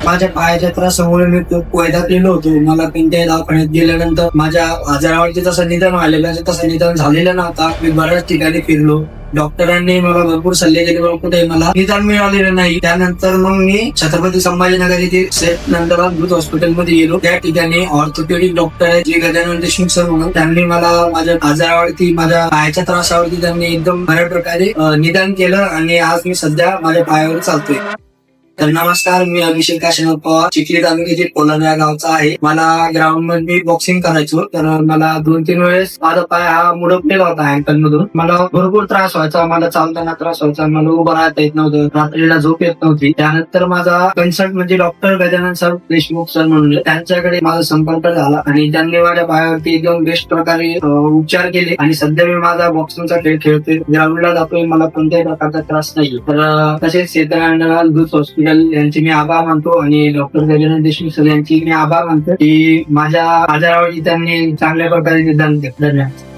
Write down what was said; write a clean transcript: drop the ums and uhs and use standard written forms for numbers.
माझ्या पायाच्या त्रासामुळे मी खूप वैतागलेलो होतो. मला कोणत्याही दवाखान्यात गेल्यानंतर माझ्या आजारावरती तसं निदान तसं निदान झालेलं नव्हता. मी बऱ्याच ठिकाणी फिरलो. डॉक्टरांनी मला भरपूर सल्ले दिले, पण कुठे मला निदान मिळालेलं नाही. त्यानंतर मग मी छत्रपती संभाजीनगर येथे सेट नंतर अद्भुत हॉस्पिटलमध्ये गेलो. त्या ठिकाणी ऑर्थोपेडिक डॉक्टर आहे जे गजानन देशमुख सर म्हणून, त्यांनी मला माझ्या आजारावरती, माझ्या पायाच्या त्रासावरती त्यांनी एकदम बऱ्या प्रकारे निदान केलं आणि आज मी सध्या माझ्या पायावर चालतोय. तर नमस्कार, मी अभिषेक काशीनाथ पवार, चिखली तालुक्यातील कोलाड या गावचा आहे. मला ग्राउंड मध्ये बॉक्सिंग करायचो, तर मला 2-3 वेळेस माझा पाय हा मुडपलेला होता अँकल मधून. मला भरपूर त्रास व्हायचा, मला चालताना त्रास व्हायचा, मला उभं राहता येत नव्हतं, रात्रीला झोप येत नव्हती. त्यानंतर माझा कन्सल्ट म्हणजे doctor Gajanan sir Deshmukh sir म्हणून, त्यांच्याकडे माझा संपर्क झाला आणि त्यांनी माझ्या पायावरती एकदम बेस्ट प्रकारे उपचार केले आणि सध्या मी माझा बॉक्सिंगचा खेळ खेळतोय, ग्राउंडला जातोय, मला कोणत्याही प्रकारचा त्रास नाही. तर तसेच अद्भुत हॉस्पिटल यांचे मी आभार मानतो आणि डॉक्टर गजानन देशमुख सर यांची मी आभार मानतो की माझ्या आजारावरती त्यांनी चांगल्या प्रकारे निदान दिलं. धन्यवाद.